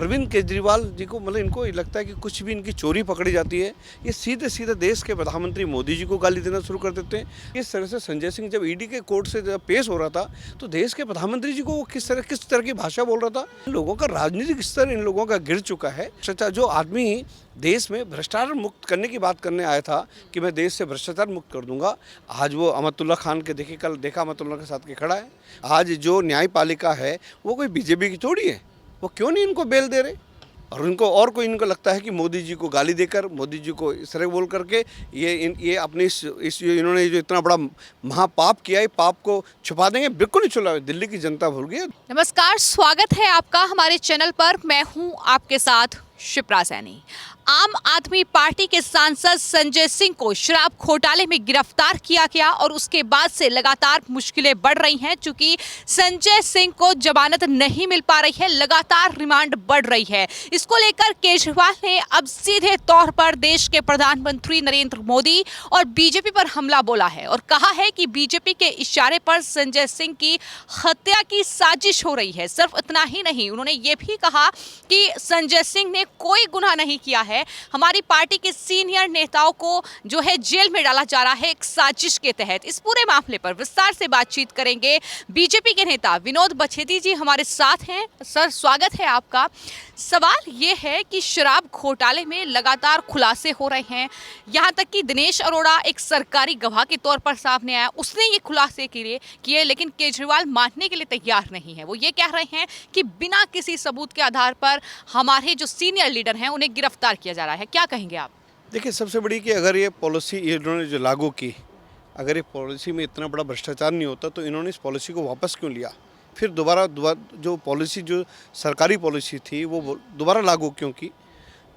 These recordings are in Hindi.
अरविंद केजरीवाल जी को मतलब इनको लगता है कि कुछ भी इनकी चोरी पकड़ी जाती है, ये सीधे सीधे देश के प्रधानमंत्री मोदी जी को गाली देना शुरू कर देते हैं। इस तरह से संजय सिंह जब ईडी के कोर्ट से जब पेश हो रहा था तो देश के प्रधानमंत्री जी को वो किस तरह की भाषा बोल रहा था। इन लोगों का राजनीतिक स्तर इन लोगों का गिर चुका है। जो आदमी देश में भ्रष्टाचार मुक्त करने की बात करने आया था कि मैं देश से भ्रष्टाचार मुक्त कर दूंगा, आज वो अहमदुल्ला खान के देखिए, कल देखा अहमदुल्ला के साथ के खड़ा है। आज जो न्यायपालिका है वो कोई बीजेपी की थोड़ी है, वो क्यों नहीं इनको बेल दे रहे। और कोई इनको लगता है कि मोदी जी को गाली देकर, मोदी जी को इस तरह बोल करके ये अपने इन्होंने जो इतना बड़ा महापाप किया है, पाप को छुपा देंगे। बिल्कुल नहीं छुपा, दिल्ली की जनता भूल गई। नमस्कार, स्वागत है आपका हमारे चैनल पर। मैं हूं आपके साथ शिप्रा सैनी। आम आदमी पार्टी के सांसद संजय सिंह को शराब घोटाले में गिरफ्तार किया गया और उसके बाद से लगातार मुश्किलें बढ़ रही हैं, क्योंकि संजय सिंह को जमानत नहीं मिल पा रही है, लगातार रिमांड बढ़ रही है। इसको लेकर केजरीवाल ने अब सीधे तौर पर देश के प्रधानमंत्री नरेंद्र मोदी और बीजेपी पर हमला बोला है और कहा है कि बीजेपी के इशारे पर संजय सिंह की हत्या की साजिश हो रही है। सिर्फ इतना ही नहीं, उन्होंने ये भी कहा कि संजय सिंह ने कोई गुनाह नहीं किया है, हमारी पार्टी के सीनियर नेताओं को जो है जेल में डाला जा रहा है एक साजिश के तहत। इस पूरे मामले पर विस्तार से बातचीत करेंगे। बीजेपी के नेता विनोद बछेती जी हमारे साथ हैं। सर, स्वागत है आपका। सवाल ये है कि शराब घोटाले में लगातार खुलासे हो रहे हैं, यहाँ तक कि दिनेश अरोड़ा एक सरकारी गवाह के तौर पर सामने आया, उसने ये खुलासे किए, लेकिन केजरीवाल मानने के लिए तैयार नहीं है। वो ये कह रहे हैं कि बिना किसी सबूत के आधार पर हमारे जो सीनियर लीडर हैं उन्हें गिरफ्तार किया जा रहा है। क्या कहेंगे आप? देखिए, सबसे बड़ी कि अगर ये पॉलिसी इन्होंने जो लागू की, अगर ये पॉलिसी में इतना बड़ा भ्रष्टाचार नहीं होता तो इन्होंने इस पॉलिसी को वापस क्यों लिया? फिर दोबारा जो पॉलिसी, जो सरकारी पॉलिसी थी, वो दोबारा लागू क्यों की?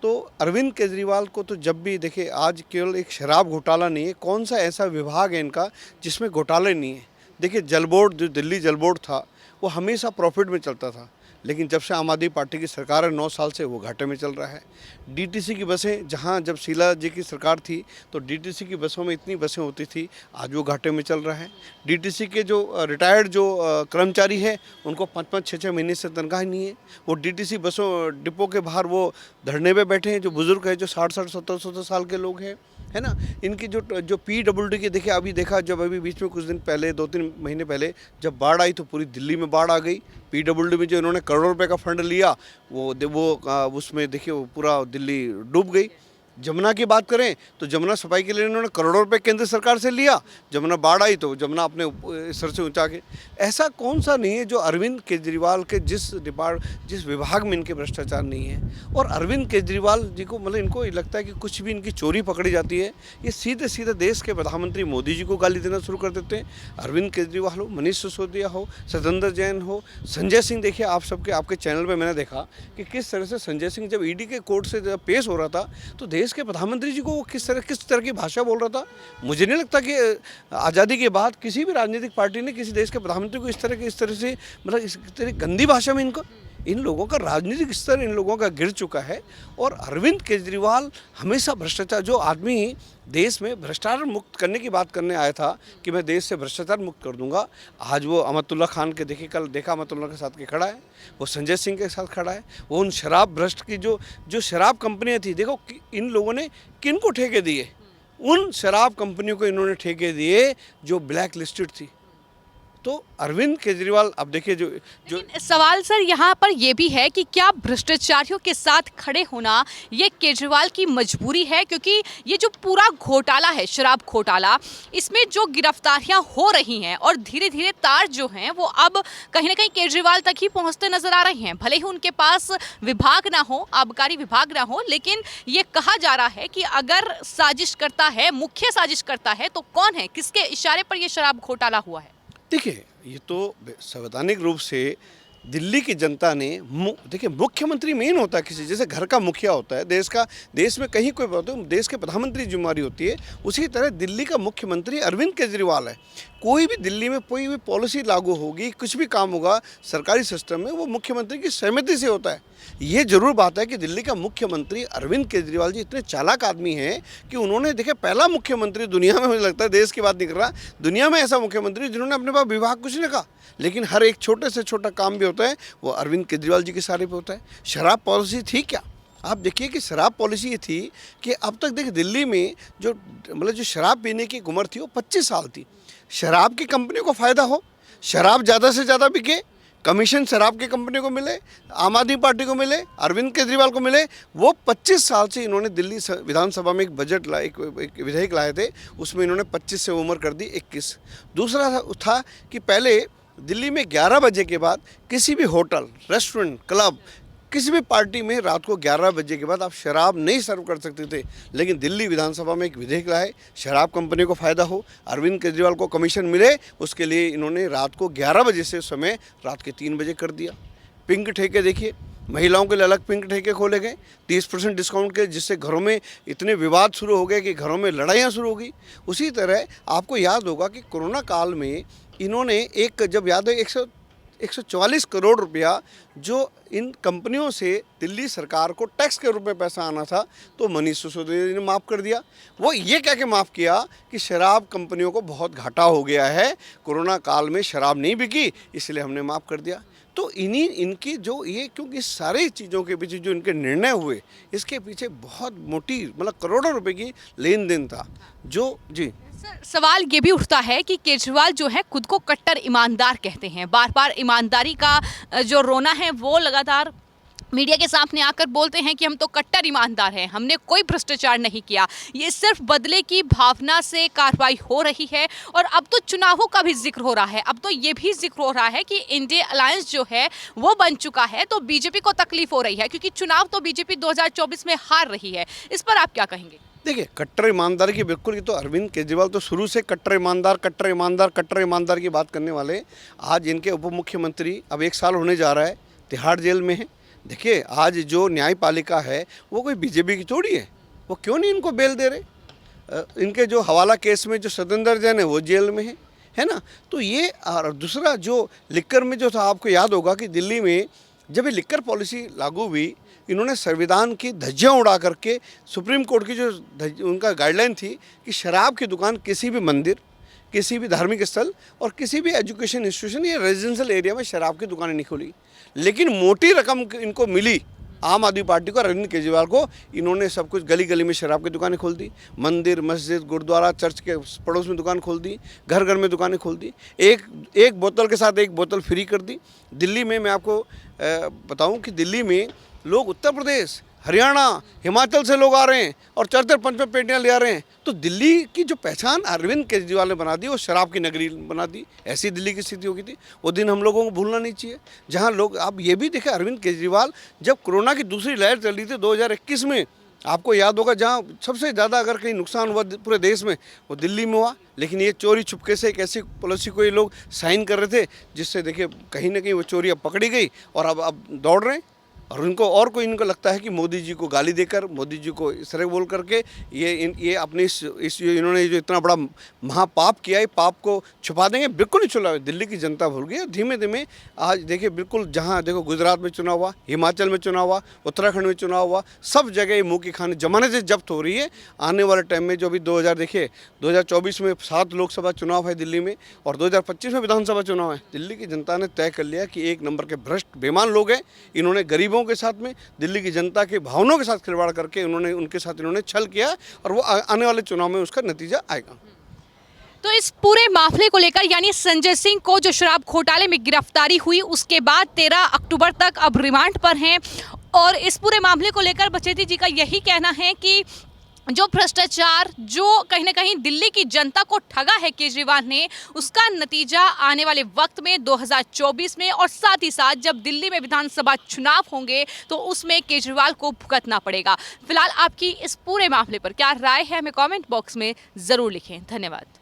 तो अरविंद केजरीवाल को तो जब भी देखिए, आज केवल एक शराब घोटाला नहीं है, कौन सा ऐसा विभाग है इनका जिसमें घोटाले नहीं है? देखिए, जल बोर्ड, जो दिल्ली जल बोर्ड था, वो हमेशा प्रॉफिट में चलता था, लेकिन जब से आम आदमी पार्टी की सरकार है 9 साल से, वो घाटे में चल रहा है। डीटीसी की बसें, जहां जब शीला जी की सरकार थी तो डीटीसी की बसों में इतनी बसें होती थी, आज वो घाटे में चल रहा है। डीटीसी के जो रिटायर्ड जो कर्मचारी हैं, उनको 5-5, 6-6 महीने से तनख्वाह नहीं है। वो डीटीसी बसों डिपो के बाहर वो धरने पे बैठे हैं, जो बुजुर्ग हैं, जो 60-60, 70-70 साल के लोग हैं, है ना। इनकी जो PWD की देखिए, अभी देखा, जब अभी बीच में कुछ दिन पहले, 2-3 महीने पहले जब बाढ़ आई तो पूरी दिल्ली में बाढ़ आ गई। PWD में जो इन्होंने करोड़ों रुपए का फंड लिया, वो उसमें देखिए वो पूरा दिल्ली डूब गई। जमुना की बात करें तो जमुना सफाई के लिए इन्होंने करोड़ों रुपए केंद्र सरकार से लिया, जमुना बाढ़ आई तो जमुना अपने सर से ऊंचा के। ऐसा कौन सा नहीं है जो अरविंद केजरीवाल के जिस विभाग में इनके भ्रष्टाचार नहीं है। और अरविंद केजरीवाल जी को मतलब इनको लगता है कि कुछ भी इनकी चोरी पकड़ी जाती है, ये सीधे सीधे देश के प्रधानमंत्री मोदी जी को गाली देना शुरू कर देते हैं। अरविंद केजरीवाल हो, मनीष सिसोदिया हो, सत्येंद्र जैन हो, संजय सिंह, देखिए आपके चैनल पर मैंने देखा कि किस तरह से संजय सिंह जब ईडी के कोर्ट से जब पेश हो रहा था तो देश के प्रधानमंत्री जी को वो किस तरह की भाषा बोल रहा था। मुझे नहीं लगता कि आज़ादी के बाद किसी भी राजनीतिक पार्टी ने किसी देश के प्रधानमंत्री को इस तरह से मतलब इस तरह गंदी भाषा में इन लोगों का राजनीतिक स्तर इन लोगों का गिर चुका है। और अरविंद केजरीवाल हमेशा भ्रष्टाचार, जो आदमी देश में भ्रष्टाचार मुक्त करने की बात करने आया था कि मैं देश से भ्रष्टाचार मुक्त कर दूंगा, आज वो अहमदुल्ला खान के देखिए, कल देखा अहमदुल्ला के साथ के खड़ा है, वो संजय सिंह के साथ खड़ा है। वो उन शराब भ्रष्ट की जो शराब कंपनियां थी, देखो इन लोगों ने किनको ठेके दिए, उन शराब कंपनियों को इन्होंने ठेके दिए जो ब्लैक लिस्टेड थी। तो अरविंद केजरीवाल, अब देखिए जो सवाल सर यहाँ पर यह भी है कि क्या भ्रष्टाचारियों के साथ खड़े होना ये केजरीवाल की मजबूरी है? क्योंकि ये जो पूरा घोटाला है, शराब घोटाला, इसमें जो गिरफ्तारियां हो रही हैं और धीरे धीरे तार जो हैं वो अब कहीं ना कहीं केजरीवाल तक ही पहुंचते नजर आ रही हैं। भले ही उनके पास विभाग ना हो, आबकारी विभाग ना हो, लेकिन ये कहा जा रहा है कि अगर साजिश करता है, मुख्य साजिश करता है, तो कौन है, किसके इशारे पर यह शराब घोटाला हुआ है? देखिए, ये तो संवैधानिक रूप से दिल्ली की जनता ने, देखिए मुख्यमंत्री मेन होता है, किसी जैसे घर का मुखिया होता है, देश में कहीं कोई होता है, देश के प्रधानमंत्री जिम्मेदारी होती है, उसी तरह दिल्ली का मुख्यमंत्री अरविंद केजरीवाल है। कोई भी दिल्ली में कोई भी पॉलिसी लागू होगी, कुछ भी काम होगा सरकारी सिस्टम में, वो मुख्यमंत्री की सहमति से होता है। ये जरूर बात है कि दिल्ली का मुख्यमंत्री अरविंद केजरीवाल जी इतने चालाक आदमी हैं कि उन्होंने, देखिए, पहला मुख्यमंत्री दुनिया में, मुझे लगता है देश की बात नहीं कर रहा, दुनिया में ऐसा मुख्यमंत्री जिन्होंने अपने पास विभाग कुछ नहीं रखा, लेकिन हर एक छोटे से छोटा काम भी होता है वो अरविंद केजरीवाल जी के सहारे पे होता है। शराब पॉलिसी थी क्या? आप देखिए कि शराब पॉलिसी ये थी कि अब तक देखिए दिल्ली में जो मतलब जो शराब पीने की उम्र थी वो 25 साल थी। शराब की कंपनियों को फ़ायदा हो, शराब ज़्यादा से ज़्यादा बिके, कमीशन शराब की कंपनी को मिले, आम आदमी पार्टी को मिले, अरविंद केजरीवाल को मिले। वो 25 साल से इन्होंने दिल्ली विधानसभा में एक बजट लाए, एक विधेयक लाए थे, उसमें इन्होंने 25 से उम्र कर दी 21। दूसरा था कि पहले दिल्ली में 11 बजे के बाद किसी भी होटल, रेस्टोरेंट, क्लब, किसी भी पार्टी में रात को 11 बजे के बाद आप शराब नहीं सर्व कर सकते थे। लेकिन दिल्ली विधानसभा में एक विधेयक लाए, शराब कंपनी को फ़ायदा हो, अरविंद केजरीवाल को कमीशन मिले, उसके लिए इन्होंने रात को 11 बजे से समय रात के 3 बजे कर दिया। पिंक ठेके देखिए, महिलाओं के लिए अलग पिंक ठेके खोले गए 30% डिस्काउंट के, जिससे घरों में इतने विवाद शुरू हो गए कि घरों में लड़ाइयाँ शुरू हो गई। उसी तरह आपको याद होगा कि कोरोना काल में इन्होंने एक, जब याद है 144 करोड़ रुपया जो इन कंपनियों से दिल्ली सरकार को टैक्स के रूप में पैसा आना था, तो मनीष सिसोदिया ने माफ़ कर दिया। वो ये कह के माफ़ किया कि शराब कंपनियों को बहुत घाटा हो गया है, कोरोना काल में शराब नहीं बिकी इसलिए हमने माफ़ कर दिया। तो इनकी जो ये, क्योंकि सारी चीज़ों के पीछे जो इनके निर्णय हुए, इसके पीछे बहुत मोटी मतलब करोड़ों रुपए की लेन देन था जो जी। सर, सवाल ये भी उठता है कि केजरीवाल जो है खुद को कट्टर ईमानदार कहते हैं, बार बार ईमानदारी का जो रोना है वो लगातार मीडिया के सामने आकर बोलते हैं कि हम तो कट्टर ईमानदार हैं, हमने कोई भ्रष्टाचार नहीं किया। ये सिर्फ बदले की भावना से कार्रवाई हो रही है। और अब तो चुनावों का भी जिक्र हो रहा है, अब तो ये भी जिक्र हो रहा है कि इंडिया अलायंस जो है वो बन चुका है, तो बीजेपी को तकलीफ हो रही है क्योंकि चुनाव तो बीजेपी 2024 में हार रही है। इस पर आप क्या कहेंगे? देखिए, कट्टर ईमानदार की बिल्कुल, ये तो अरविंद केजरीवाल तो शुरू से कट्टर ईमानदार कट्टर ईमानदार कट्टर ईमानदार की बात करने वाले। आज इनके उप मुख्यमंत्री अब 1 साल होने जा रहा है, तिहाड़ जेल में है। देखिए, आज जो न्यायपालिका है वो कोई बीजेपी की थोड़ी है, वो क्यों नहीं इनको बेल दे रहे? इनके जो हवाला केस में जो सतेंद्र जैन है वो जेल में है ना। तो ये, और दूसरा जो लिक्कर में जो था, आपको याद होगा कि दिल्ली में जब ये लिक्कर पॉलिसी लागू हुई, इन्होंने संविधान की धज्जियां उड़ा करके, सुप्रीम कोर्ट की जो उनका गाइडलाइन थी कि शराब की दुकान किसी भी मंदिर, किसी भी धार्मिक स्थल और किसी भी एजुकेशन इंस्टीट्यूशन या रेजिडेंशियल एरिया में शराब की दुकानें नहीं खोली। लेकिन मोटी रकम इनको मिली, आम आदमी पार्टी को, अरविंद केजरीवाल को, इन्होंने सब कुछ गली गली में शराब की दुकानें खोल दी, मंदिर, मस्जिद, गुरुद्वारा, चर्च के पड़ोस में दुकान खोल दी, घर घर में दुकानें खोल दी, एक बोतल के साथ एक बोतल फ्री कर दी। दिल्ली में मैं आपको बताऊं कि दिल्ली में लोग उत्तर प्रदेश, हरियाणा, हिमाचल से लोग आ रहे हैं और 4-4-5-5 पेटियाँ ले आ रहे हैं। तो दिल्ली की जो पहचान अरविंद केजरीवाल ने बना दी, वो शराब की नगरी बना दी। ऐसी दिल्ली की स्थिति हो गई थी। वो दिन हम लोगों को भूलना नहीं चाहिए, जहाँ लोग, आप ये भी देखें, अरविंद केजरीवाल जब कोरोना की दूसरी लहर चल रही थी 2021 में, आपको याद होगा, जहाँ सबसे ज़्यादा अगर कहीं नुकसान हुआ पूरे देश में, वो दिल्ली में हुआ। लेकिन ये चोरी छुपके से एक ऐसी पॉलिसी को ये लोग साइन कर रहे थे, जिससे देखिए कहीं ना कहीं वो चोरी अब पकड़ी गई और अब दौड़ रहे हैं। और उनको, और कोई इनको लगता है कि मोदी जी को गाली देकर, मोदी जी को इस तरह बोल करके ये अपने इन्होंने जो इतना बड़ा महापाप किया है, पाप को छुपा देंगे। बिल्कुल नहीं छुपा। दिल्ली की जनता भूल गई। धीमे धीमे आज देखिए, बिल्कुल जहाँ देखो, गुजरात में चुनाव हुआ, हिमाचल में चुनाव हुआ, उत्तराखंड में चुनाव हुआ, सब जगह ये मुँह की खाने जमाने से जब्त हो रही है। आने वाले टाइम में जो भी 2024 में 7 लोकसभा चुनाव है दिल्ली में, और 2025 में विधानसभा चुनाव है। दिल्ली की जनता ने तय कर लिया कि 1 नंबर के भ्रष्ट बेईमान लोग हैं। इन्होंने गरीबों के साथ में, दिल्ली की जनता के भावनाओं के साथ खिलवाड़ करके उनके साथ इन्होंने छल किया, और वो आने वाले चुनाव में उसका नतीजा आएगा। तो इस पूरे मामले को लेकर, यानी संजय सिंह को जो शराब घोटाले में गिरफ्तारी हुई, उसके बाद 13 अक्टूबर तक अब रिमांड पर हैं। और इस पूरे मामले को लेकर बचेती जी का यही कहना है कि जो भ्रष्टाचार, जो कहीं ना कहीं दिल्ली की जनता को ठगा है केजरीवाल ने, उसका नतीजा आने वाले वक्त में 2024 में, और साथ ही साथ जब दिल्ली में विधानसभा चुनाव होंगे तो उसमें केजरीवाल को भुगतना पड़ेगा। फिलहाल आपकी इस पूरे मामले पर क्या राय है, हमें कमेंट बॉक्स में ज़रूर लिखें। धन्यवाद।